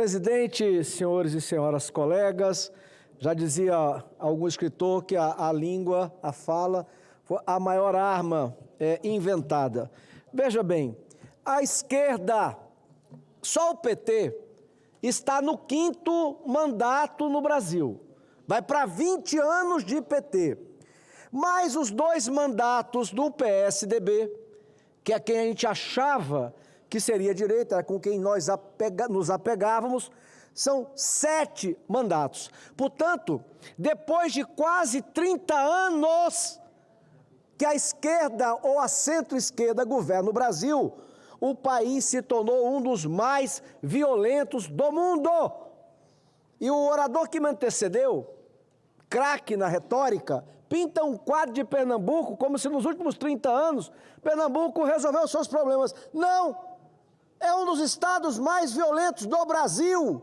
presidente, senhores e senhoras colegas, já dizia algum escritor que a língua, a fala, foi a maior arma inventada. Veja bem, a esquerda, só o PT, está no 5º mandato no Brasil. Vai para 20 anos de PT. Mais os 2 mandatos do PSDB, que é quem a gente achava que seria direita, com quem nós nos apegávamos, são 7 mandatos. Portanto, depois de quase 30 anos que a esquerda ou a centro-esquerda governa o Brasil, o país se tornou um dos mais violentos do mundo. E o orador que me antecedeu, craque na retórica, pinta um quadro de Pernambuco como se nos últimos 30 anos Pernambuco resolveu os seus problemas. Não! É um dos estados mais violentos do Brasil.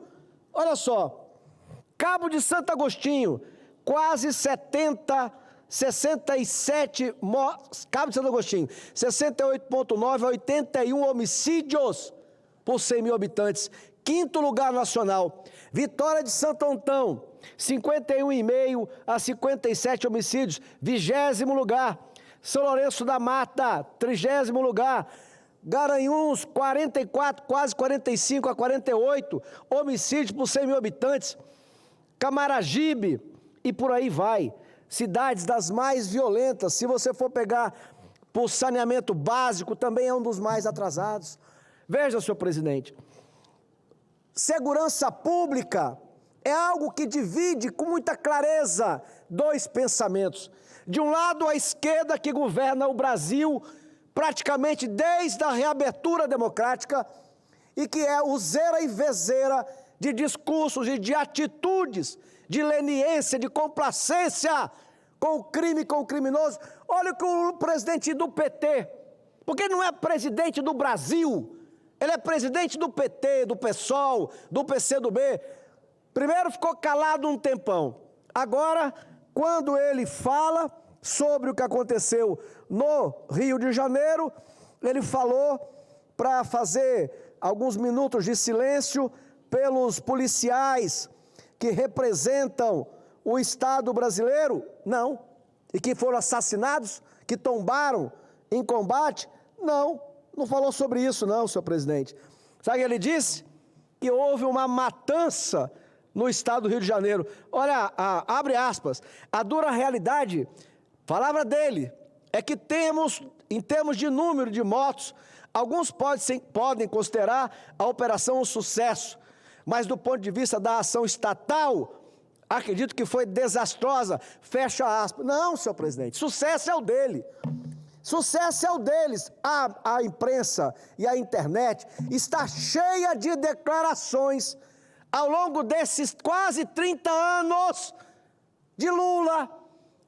Olha só, Cabo de Santo Agostinho, quase 67 mortes, Cabo de Santo Agostinho, 68,9 a 81 homicídios por 100 mil habitantes. 5º lugar nacional. Vitória de Santo Antão, 51,5 a 57 homicídios, 20º lugar. São Lourenço da Mata, 30º lugar. Garanhuns, 44, quase 45 a 48 homicídios por 100 mil habitantes. Camaragibe, e por aí vai. Cidades das mais violentas. Se você for pegar por saneamento básico, também é um dos mais atrasados. Veja, senhor presidente, segurança pública é algo que divide com muita clareza 2 pensamentos. De um lado, a esquerda que governa o Brasil praticamente desde a reabertura democrática e que é useira e vezeira de discursos e de atitudes, de leniência, de complacência com o crime, com o criminoso. Olha o que o presidente do PT, porque ele não é presidente do Brasil, ele é presidente do PT, do PSOL, do PCdoB. Primeiro ficou calado um tempão, agora, quando ele fala sobre o que aconteceu no Rio de Janeiro, ele falou para fazer alguns minutos de silêncio pelos policiais que representam o Estado brasileiro, não, e que foram assassinados, que tombaram em combate, não falou sobre isso não, senhor presidente. Sabe o que ele disse? Que houve uma matança no estado do Rio de Janeiro. Olha, abre aspas, a dura realidade, palavra dele, é que temos, em termos de número de mortos, alguns podem considerar a operação um sucesso, mas do ponto de vista da ação estatal, acredito que foi desastrosa, fecha aspas. Não, senhor presidente, sucesso é o dele. Sucesso é o deles. A imprensa e a internet está cheia de declarações ao longo desses quase 30 anos de Lula,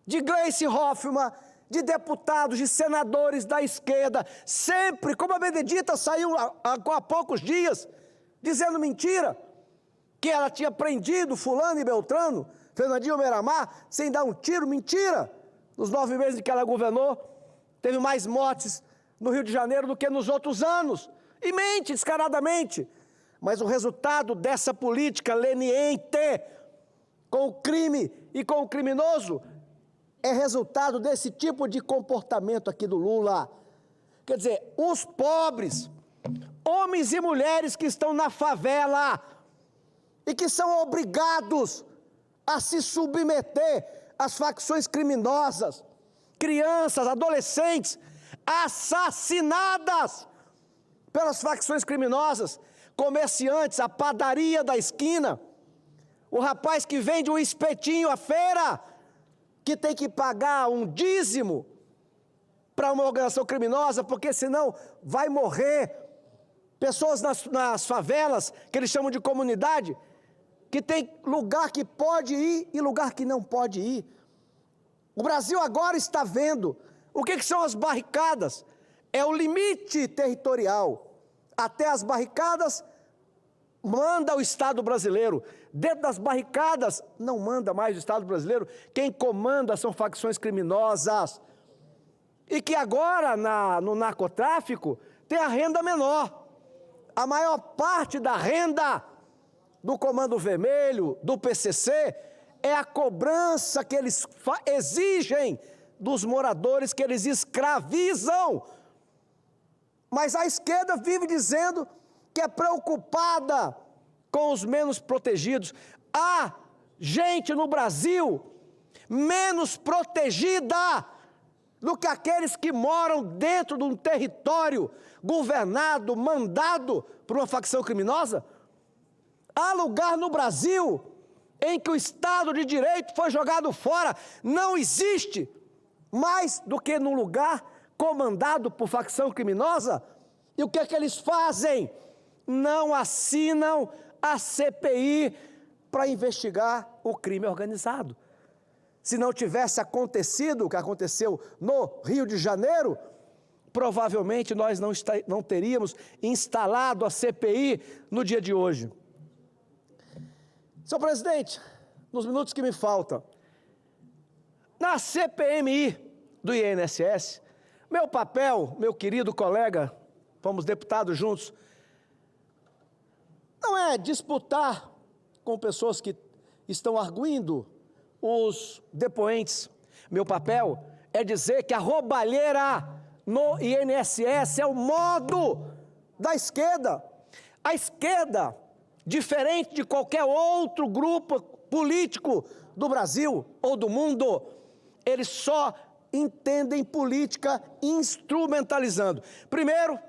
de Gleisi Hoffmann, de deputados, de senadores da esquerda, sempre, como a Benedita saiu há poucos dias, dizendo mentira, que ela tinha prendido fulano e Beltrano, Fernandinho Beiramar, sem dar um tiro, mentira. Nos 9 meses que ela governou, teve mais mortes no Rio de Janeiro do que nos outros anos, e mente descaradamente. Mas o resultado dessa política leniente com o crime e com o criminoso é resultado desse tipo de comportamento aqui do Lula. Quer dizer, os pobres, homens e mulheres que estão na favela e que são obrigados a se submeter às facções criminosas, crianças, adolescentes, assassinadas pelas facções criminosas, comerciantes, a padaria da esquina, o rapaz que vende um espetinho à feira, que tem que pagar um dízimo para uma organização criminosa, porque senão vai morrer. Pessoas nas favelas, que eles chamam de comunidade, que tem lugar que pode ir e lugar que não pode ir. O Brasil agora está vendo o que são as barricadas. É o limite territorial. Até as barricadas manda o Estado brasileiro. Dentro das barricadas não manda mais o Estado brasileiro. Quem comanda são facções criminosas. E que agora, no narcotráfico, tem a renda menor. A maior parte da renda do Comando Vermelho, do PCC, é a cobrança que eles exigem dos moradores, que eles escravizam. Mas a esquerda vive dizendo que é preocupada com os menos protegidos. Há gente no Brasil menos protegida do que aqueles que moram dentro de um território governado, mandado por uma facção criminosa. Há lugar no Brasil em que o Estado de Direito foi jogado fora. Não existe mais do que num lugar comandado por facção criminosa. E o que é que eles fazem? Não assinam a CPI para investigar o crime organizado. Se não tivesse acontecido o que aconteceu no Rio de Janeiro, provavelmente nós não teríamos instalado a CPI no dia de hoje. Senhor presidente, nos minutos que me faltam, na CPMI do INSS, meu papel, meu querido colega, fomos deputados juntos, não é disputar com pessoas que estão arguindo os depoentes. Meu papel é dizer que a roubalheira no INSS é o modo da esquerda. A esquerda, diferente de qualquer outro grupo político do Brasil ou do mundo, eles só entendem política instrumentalizando. Primeiro,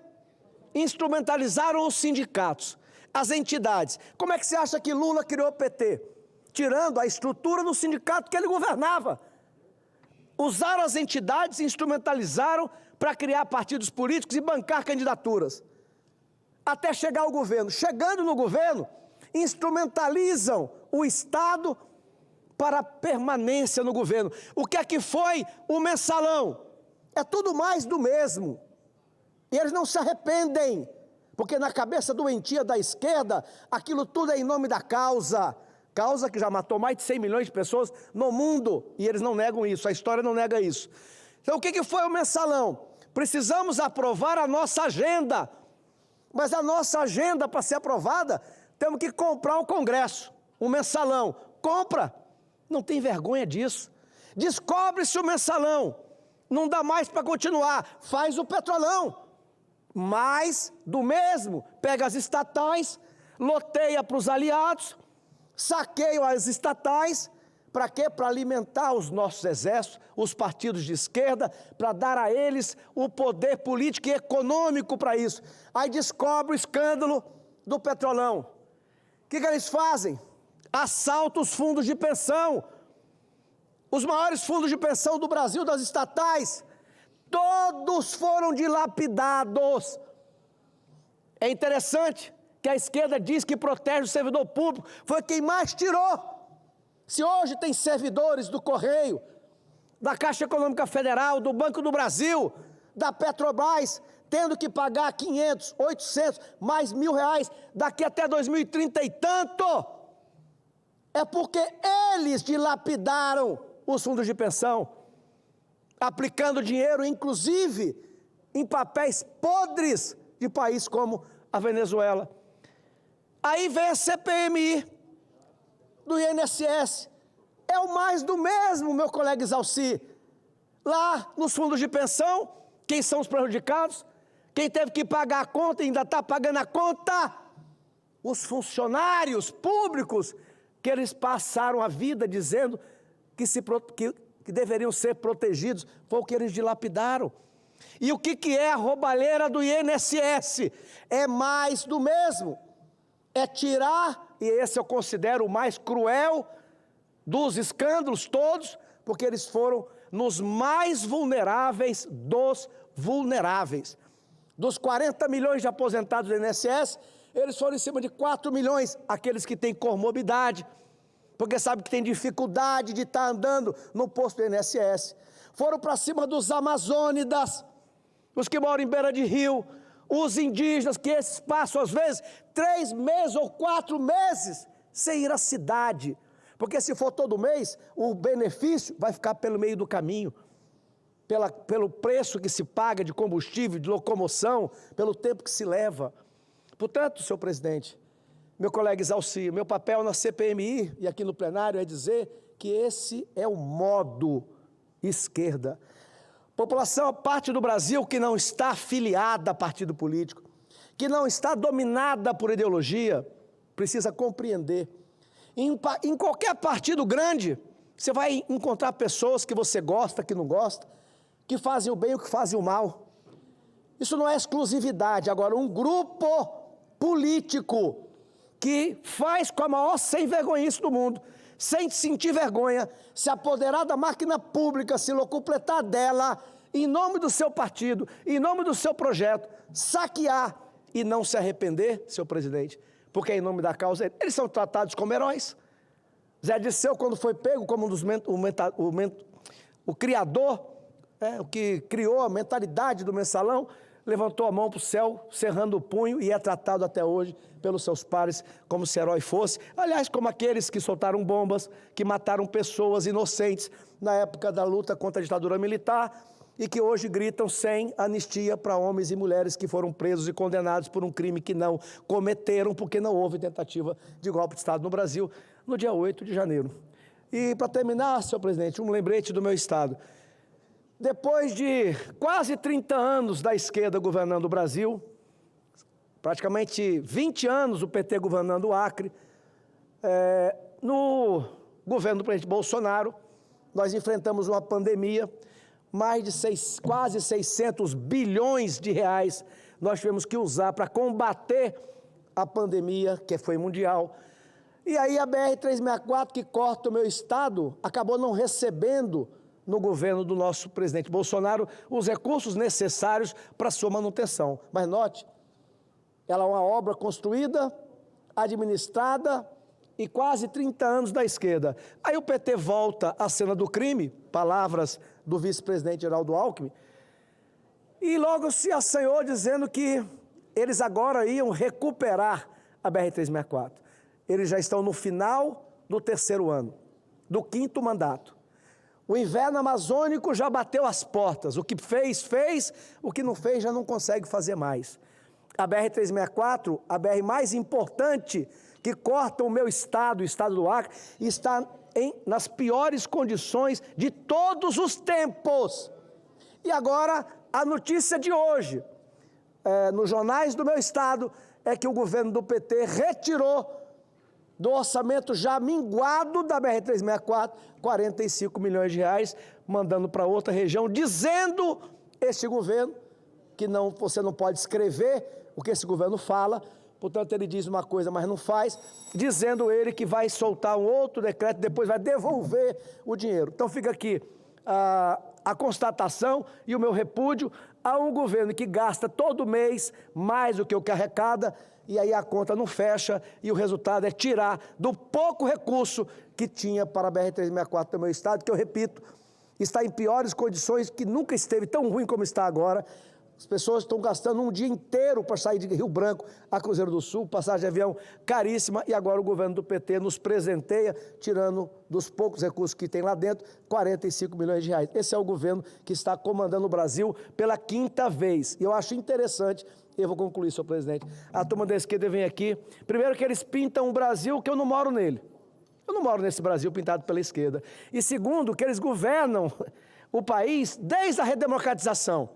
instrumentalizaram os sindicatos, as entidades. Como é que você acha que Lula criou o PT? Tirando a estrutura do sindicato que ele governava. Usaram as entidades, instrumentalizaram para criar partidos políticos e bancar candidaturas. Até chegar ao governo. Chegando no governo, instrumentalizam o Estado para a permanência no governo. O que é que foi o mensalão? É tudo mais do mesmo. E eles não se arrependem, porque na cabeça doentia da esquerda, aquilo tudo é em nome da causa. Causa que já matou mais de 100 milhões de pessoas no mundo, e eles não negam isso, a história não nega isso. Então o que foi o mensalão? Precisamos aprovar a nossa agenda, mas a nossa agenda para ser aprovada, temos que comprar o Congresso, o mensalão. Compra, não tem vergonha disso. Descobre-se o mensalão, não dá mais para continuar, faz o Petrolão. Mais do mesmo, pega as estatais, loteia para os aliados, saqueiam as estatais, para quê? Para alimentar os nossos exércitos, os partidos de esquerda, para dar a eles o poder político e econômico para isso. Aí descobre o escândalo do Petrolão. O que eles fazem? Assaltam os fundos de pensão. Os maiores fundos de pensão do Brasil, das estatais, todos foram dilapidados. É interessante que a esquerda diz que protege o servidor público, foi quem mais tirou. Se hoje tem servidores do Correio, da Caixa Econômica Federal, do Banco do Brasil, da Petrobras, tendo que pagar 500, 800, mais R$1.000, daqui até 2030 e tanto, é porque eles dilapidaram os fundos de pensão, aplicando dinheiro, inclusive, em papéis podres de países como a Venezuela. Aí vem a CPMI do INSS. É o mais do mesmo, meu colega Exalci. Lá nos fundos de pensão, quem são os prejudicados? Quem teve que pagar a conta e ainda está pagando a conta? Os funcionários públicos, que eles passaram a vida dizendo que deveriam ser protegidos. Foi o que eles dilapidaram. E o que é a roubalheira do INSS? É mais do mesmo. É tirar, e esse eu considero o mais cruel dos escândalos todos, porque eles foram nos mais vulneráveis dos vulneráveis. Dos 40 milhões de aposentados do INSS, eles foram em cima de 4 milhões, aqueles que têm comorbidade, porque sabe que tem dificuldade de estar andando no posto do INSS. Foram para cima dos amazônidas, os que moram em beira de rio, os indígenas, que esses passam às vezes 3 meses ou 4 meses sem ir à cidade, porque se for todo mês, o benefício vai ficar pelo meio do caminho, pelo preço que se paga de combustível, de locomoção, pelo tempo que se leva. Portanto, senhor presidente, meu colega Exalci, meu papel na CPMI e aqui no plenário é dizer que esse é o modo esquerda. População, a parte do Brasil que não está afiliada a partido político, que não está dominada por ideologia, precisa compreender. Em qualquer partido grande, você vai encontrar pessoas que você gosta, que não gosta, que fazem o bem ou que fazem o mal. Isso não é exclusividade. Agora, um grupo político que faz com a maior sem-vergonhice do mundo, sem sentir vergonha, se apoderar da máquina pública, se locupletar dela, em nome do seu partido, em nome do seu projeto, saquear e não se arrepender, senhor presidente, porque é em nome da causa, eles são tratados como heróis. Zé Dirceu, quando foi pego como um dos o criador, o que criou a mentalidade do mensalão, levantou a mão para o céu, cerrando o punho, e é tratado até hoje pelos seus pares como se herói fosse. Aliás, como aqueles que soltaram bombas, que mataram pessoas inocentes na época da luta contra a ditadura militar, e que hoje gritam sem anistia para homens e mulheres que foram presos e condenados por um crime que não cometeram, porque não houve tentativa de golpe de Estado no Brasil, no dia 8 de janeiro. E, para terminar, senhor presidente, um lembrete do meu Estado. Depois de quase 30 anos da esquerda governando o Brasil, praticamente 20 anos o PT governando o Acre, no governo do presidente Bolsonaro, nós enfrentamos uma pandemia, mais de quase 600 bilhões de reais nós tivemos que usar para combater a pandemia, que foi mundial. E aí a BR-364, que corta o meu estado, acabou não recebendo no governo do nosso presidente Bolsonaro os recursos necessários para sua manutenção. Mas note, ela é uma obra construída, administrada e quase 30 anos da esquerda. Aí o PT volta à cena do crime, palavras do vice-presidente Geraldo Alckmin, e logo se assanhou dizendo que eles agora iam recuperar a BR-364. Eles já estão no final do 3º ano, do 5º mandato. O inverno amazônico já bateu as portas. O que fez, fez. O que não fez, já não consegue fazer mais. A BR-364, a BR mais importante que corta o meu estado, o estado do Acre, está nas piores condições de todos os tempos. E agora, a notícia de hoje, nos jornais do meu estado, é que o governo do PT retirou do orçamento já minguado da BR-364, 45 milhões de reais, mandando para outra região, dizendo este governo que você não pode escrever o que esse governo fala, portanto ele diz uma coisa, mas não faz, dizendo ele que vai soltar um outro decreto, depois vai devolver o dinheiro. Então fica aqui a constatação e o meu repúdio a um governo que gasta todo mês mais do que o que arrecada, e aí a conta não fecha, e o resultado é tirar do pouco recurso que tinha para a BR-364 do meu estado, que eu repito, está em piores condições, que nunca esteve tão ruim como está agora. As pessoas estão gastando um dia inteiro para sair de Rio Branco a Cruzeiro do Sul, passagem de avião caríssima, e agora o governo do PT nos presenteia, tirando dos poucos recursos que tem lá dentro, 45 milhões de reais. Esse é o governo que está comandando o Brasil pela 5ª vez. E eu acho interessante, eu vou concluir, senhor presidente, a turma da esquerda vem aqui, primeiro que eles pintam um Brasil que eu não moro nele. Eu não moro nesse Brasil pintado pela esquerda. E segundo, que eles governam o país desde a redemocratização.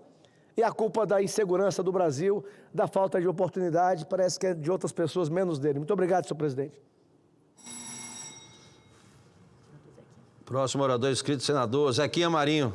E a culpa da insegurança do Brasil, da falta de oportunidade, parece que é de outras pessoas, menos dele. Muito obrigado, senhor presidente. Próximo orador inscrito, senador Zequinha Marinho.